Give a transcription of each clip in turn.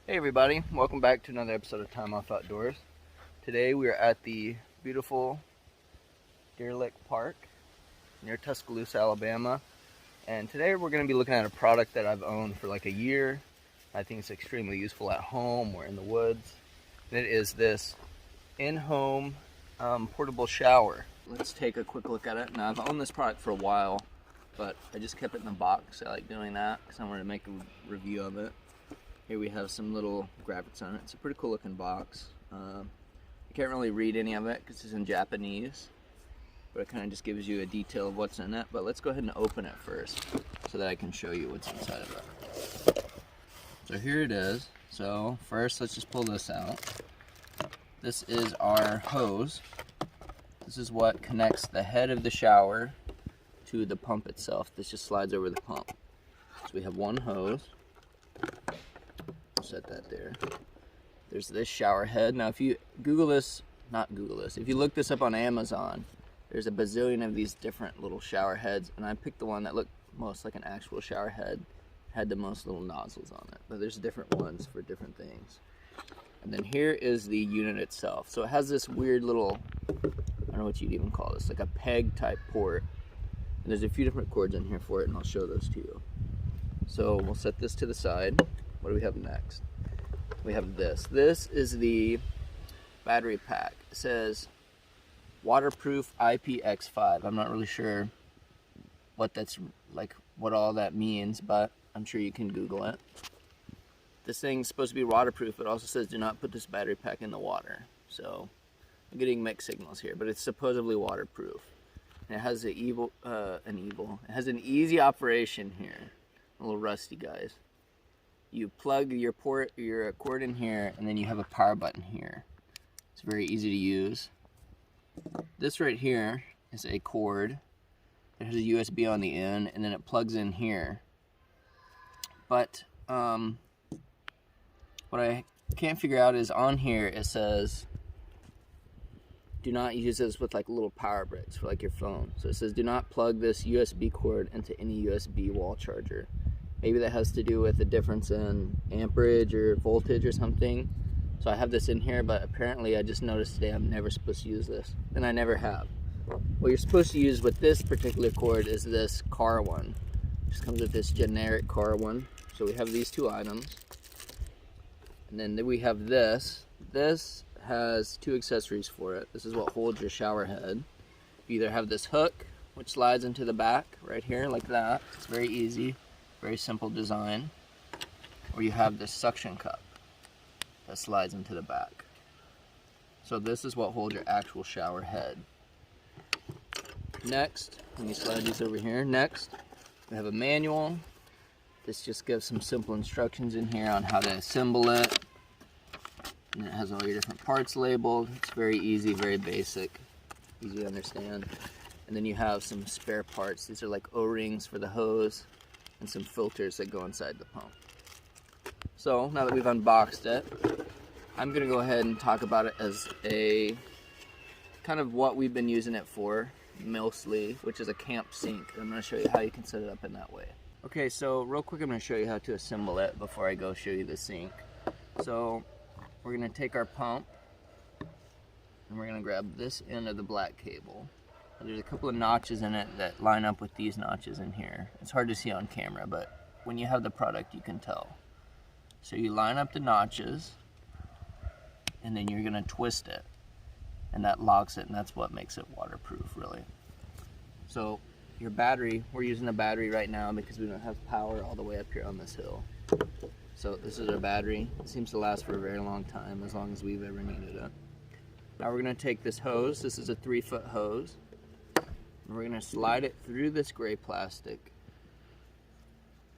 Hey everybody, welcome back to another episode of Time Off Outdoors. Today we are at the beautiful Deer Lick Park near Tuscaloosa, Alabama. And today we're going to be looking at a product that I've owned for like a year. I think it's extremely useful at home or in the woods. And it is this Innhom portable shower. Let's take a quick look at it. Now I've owned this product for a while, but I just kept it in the box. I like doing that because I wanted to make a review of it. Here we have some little graphics on it. It's a pretty cool looking box. I can't really read any of it because it's in Japanese, but it kind of just gives you a detail of what's in it. But let's go ahead and open it first so that I can show you what's inside of it. So here it is. So first let's just pull this out. This is our hose. This is what connects the head of the shower to the pump itself. This just slides over the pump. So we have one hose. Set that there. There's this shower head. Now if you if you look this up on Amazon, there's a bazillion of these different little shower heads, and I picked the one that looked most like an actual shower head, had the most little nozzles on it, but there's different ones for different things. And then here is the unit itself. So it has this weird little, I don't know what you'd even call this, like a peg type port, and there's a few different cords in here for it, and I'll show those to you. So we'll set this to the side. What do we have next? We have this. This is the battery pack. It says waterproof IPX5. I'm not really sure what what all that means, but I'm sure you can Google it. This thing's supposed to be waterproof. It also says do not put this battery pack in the water. So I'm getting mixed signals here, but it's supposedly waterproof. And it has it has an easy operation here. A little rusty, guys. You plug your cord in here, and then you have a power button here. It's very easy to use. This right here is a cord. It has a USB on the end, and then it plugs in here. But what I can't figure out is on here it says do not use this with like little power bricks for like your phone. So it says do not plug this USB cord into any USB wall charger. Maybe that has to do with the difference in amperage or voltage or something. So I have this in here, but apparently I just noticed today I'm never supposed to use this, and I never have. What you're supposed to use with this particular cord is this car one. It just comes with this generic car one. So we have these two items. And then we have this. This has two accessories for it. This is what holds your shower head. You either have this hook, which slides into the back right here like that. It's very easy. Very simple design. Or you have this suction cup that slides into the back. So this is what holds your actual shower head. Next, let me slide these over here. Next, we have a manual. This just gives some simple instructions in here on how to assemble it. And it has all your different parts labeled. It's very easy, very basic, easy to understand. And then you have some spare parts. These are like O-rings for the hose, and some filters that go inside the pump. So now that we've unboxed it, I'm gonna go ahead and talk about it as a kind of what we've been using it for mostly, which is a camp sink. I'm gonna show you how you can set it up in that way. Okay, so real quick I'm gonna show you how to assemble it before I go show you the sink. So we're gonna take our pump and we're gonna grab this end of the black cable. There's a couple of notches in it that line up with these notches in here. It's hard to see on camera, but when you have the product you can tell. So you line up the notches, and then you're gonna twist it, and that locks it, and that's what makes it waterproof, really. So your battery, we're using a battery right now because we don't have power all the way up here on this hill. So this is our battery. It seems to last for a very long time, as long as we've ever needed it. Now we're gonna take this hose. This is a 3-foot hose. And we're going to slide it through this gray plastic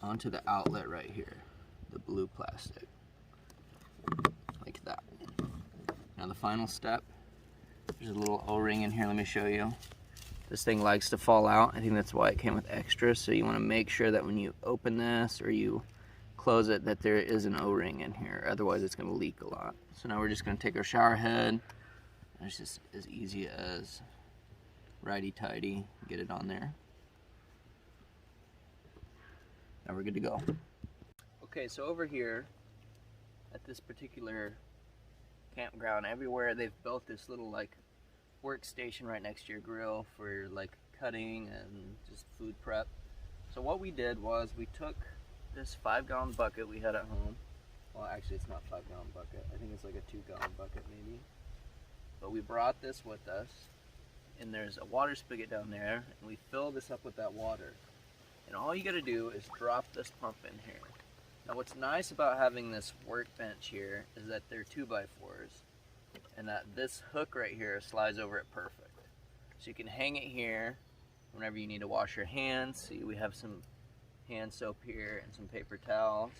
onto the outlet right here, the blue plastic, like that. Now the final step, there's a little O-ring in here, let me show you. This thing likes to fall out. I think that's why it came with extras, so you want to make sure that when you open this or you close it that there is an O-ring in here, otherwise it's going to leak a lot. So now we're just going to take our shower head, and it's just as easy as righty-tighty, get it on there. Now we're good to go. Okay, so over here at this particular campground, everywhere they've built this little like workstation right next to your grill for like cutting and just food prep. So what we did was we took this 5-gallon bucket we had at home. Well, actually it's not 5-gallon bucket. I think it's like a 2-gallon bucket maybe. But we brought this with us, and there's a water spigot down there, and we fill this up with that water. And all you gotta do is drop this pump in here. Now what's nice about having this workbench here is that they're 2x4s, and that this hook right here slides over it perfect. So you can hang it here whenever you need to wash your hands. See, we have some hand soap here and some paper towels.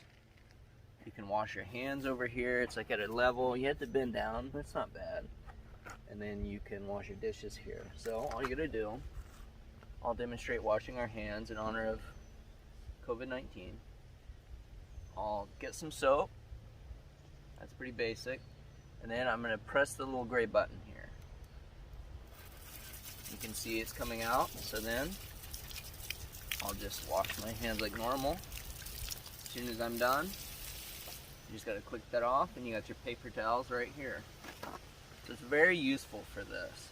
You can wash your hands over here. It's like at a level. You have to bend down, but it's not bad. And then you can wash your dishes here. So all you gotta do, I'll demonstrate washing our hands in honor of COVID-19. I'll get some soap. That's pretty basic. And then I'm gonna press the little gray button here. You can see it's coming out. So then I'll just wash my hands like normal. As soon as I'm done, you just gotta click that off, and you got your paper towels right here. So it's very useful for this.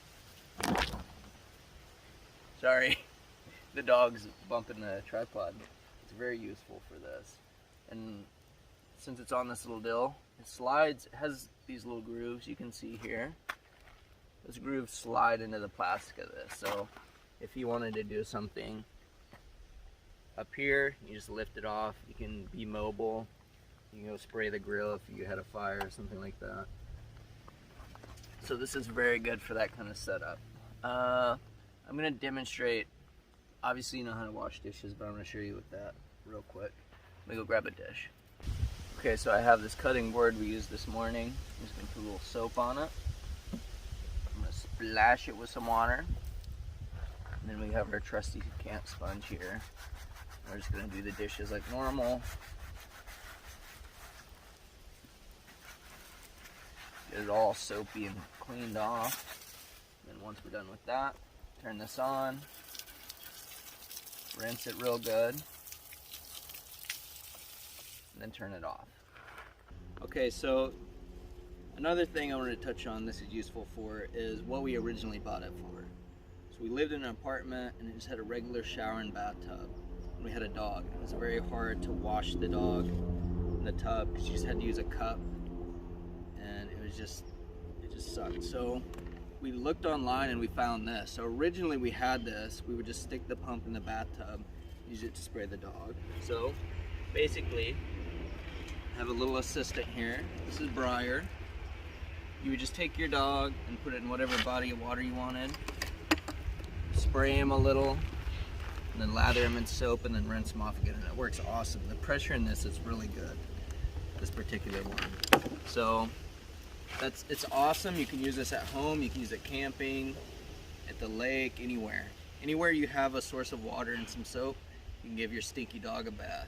Sorry, the dog's bumping the tripod. It's very useful for this. And since it's on this little dill, it slides, it has these little grooves you can see here. Those grooves slide into the plastic of this. So if you wanted to do something up here, you just lift it off. You can be mobile. You can go spray the grill if you had a fire or something like that. So this is very good for that kind of setup. I'm gonna demonstrate, obviously you know how to wash dishes, but I'm gonna show you with that real quick. Let me go grab a dish. Okay, so I have this cutting board we used this morning. I'm just gonna put a little soap on it. I'm gonna splash it with some water. And then we have our trusty camp sponge here. We're just gonna do the dishes like normal. Get it all soapy and cleaned off. And then once we're done with that, turn this on, rinse it real good, and then turn it off. Okay, so another thing I wanted to touch on this is useful for is what we originally bought it for. So we lived in an apartment and it just had a regular shower and bathtub. And we had a dog. It was very hard to wash the dog in the tub because you just had to use a cup. And it just sucked. So we looked online and we found this. So originally we had this, we would just stick the pump in the bathtub, use it to spray the dog. So basically, I have a little assistant here. This is Briar. You would just take your dog and put it in whatever body of water you wanted, spray him a little, and then lather him in soap and then rinse him off again. And it works awesome. The pressure in this is really good, this particular one. So it's awesome. You can use this at home, you can use it camping, at the lake, anywhere. Anywhere you have a source of water and some soap, you can give your stinky dog a bath.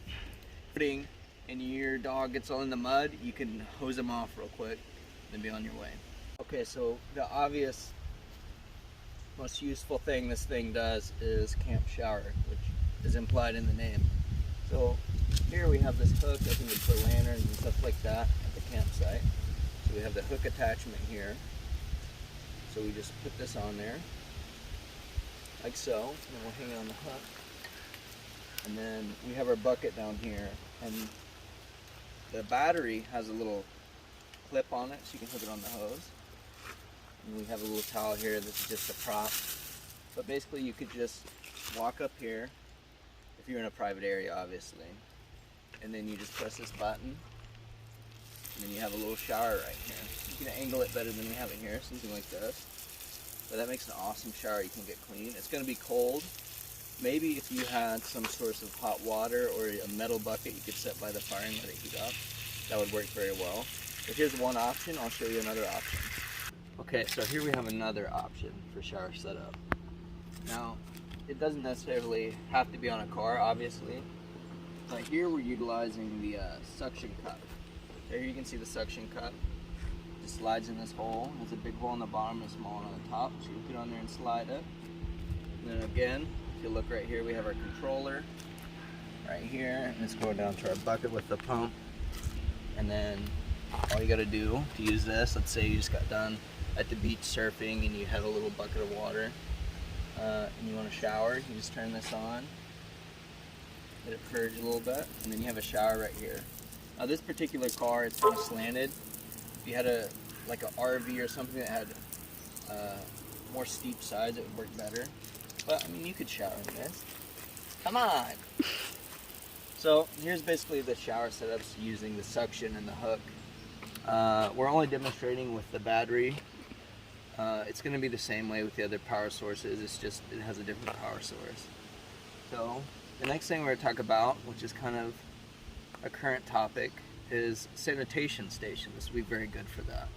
And your dog gets all in the mud, you can hose him off real quick and be on your way. Okay, so the obvious, most useful thing this thing does is camp shower, which is implied in the name. So here we have this hook that we can put lanterns and stuff like that at the campsite. So we have the hook attachment here. So we just put this on there, like so, and then we'll hang it on the hook. And then we have our bucket down here, and the battery has a little clip on it, so you can hook it on the hose. And we have a little towel here, this is just a prop. But basically you could just walk up here, if you're in a private area obviously, and then you just press this button, and then you have a little shower right here. You can angle it better than we have it here, something like this. But that makes an awesome shower. You can get clean. It's going to be cold. Maybe if you had some source of hot water or a metal bucket you could set by the fire and let it heat up, that would work very well. But here's one option. I'll show you another option. Okay, so here we have another option for shower setup. Now, it doesn't necessarily have to be on a car, obviously. But here we're utilizing the suction cup. So here you can see the suction cup. It just slides in this hole. There's a big hole on the bottom and a small one on the top. So you put it on there and slide it. And then again, if you look right here, we have our controller right here. And it's going down to our bucket with the pump. And then all you gotta do to use this, let's say you just got done at the beach surfing and you have a little bucket of water and you want to shower, you just turn this on, let it purge a little bit, and then you have a shower right here. Now this particular car, it's kind of slanted. If you had like an RV or something that had more steep sides, it would work better. But I mean, you could shower in this. Come on! So here's basically the shower setups using the suction and the hook. We're only demonstrating with the battery. It's going to be the same way with the other power sources, it's just it has a different power source. So the next thing we're going to talk about, which is kind of a current topic, is sanitation stations. This will be very good for that.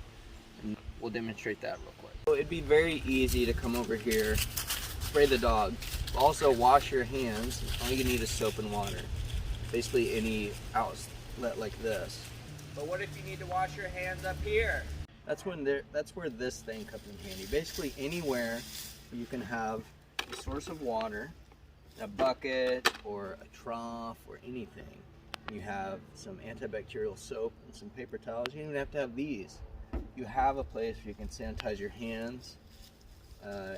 And we'll demonstrate that real quick. So it'd be very easy to come over here, spray the dog. Also wash your hands. All you need is soap and water. Basically any outlet like this. But what if you need to wash your hands up here? That's where this thing comes in handy. Basically anywhere where you can have a source of water, a bucket or a trough or anything. You have some antibacterial soap and some paper towels. You don't even have to have these. You have a place where you can sanitize your hands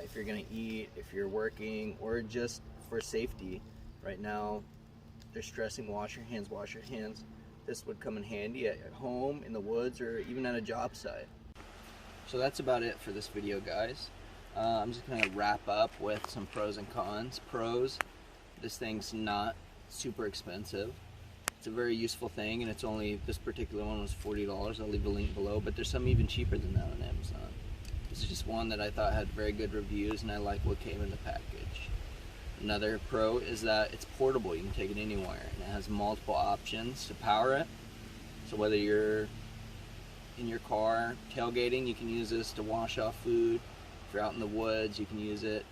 if you're gonna eat, if you're working, or just for safety. Right now, they're stressing wash your hands, wash your hands. This would come in handy at home, in the woods, or even at a job site. So that's about it for this video, guys. I'm just gonna wrap up with some pros and cons. Pros, this thing's not super expensive. It's a very useful thing, and it's only, this particular one was $40. I'll leave a link below, but there's some even cheaper than that on Amazon. This is just one that I thought had very good reviews, and I like what came in the package. Another pro is that it's portable. You can take it anywhere, and it has multiple options to power it. So whether you're in your car tailgating, you can use this to wash off food. If you're out in the woods, you can use it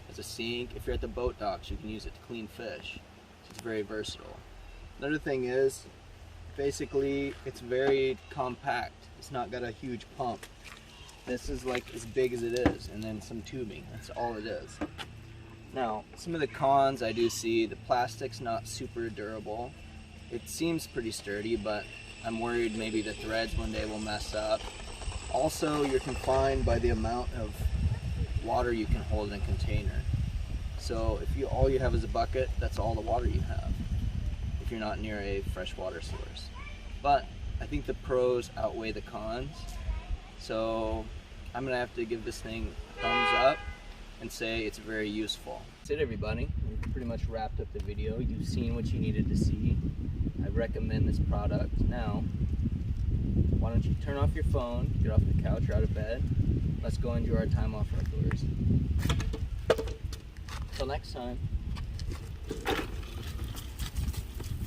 as a sink. If you're at the boat docks, you can use it to clean fish. So it's very versatile. Another thing is, basically, it's very compact. It's not got a huge pump. This is like as big as it is, and then some tubing. That's all it is. Now, some of the cons I do see, the plastic's not super durable. It seems pretty sturdy, but I'm worried maybe the threads one day will mess up. Also, you're confined by the amount of water you can hold in a container. So if all you have is a bucket, that's all the water you have, if you're not near a freshwater source. But I think the pros outweigh the cons. So I'm gonna have to give this thing a thumbs up and say it's very useful. That's it, everybody. We've pretty much wrapped up the video. You've seen what you needed to see. I recommend this product. Now, why don't you turn off your phone, get off the couch or out of bed. Let's go enjoy our time off outdoors. Until next time.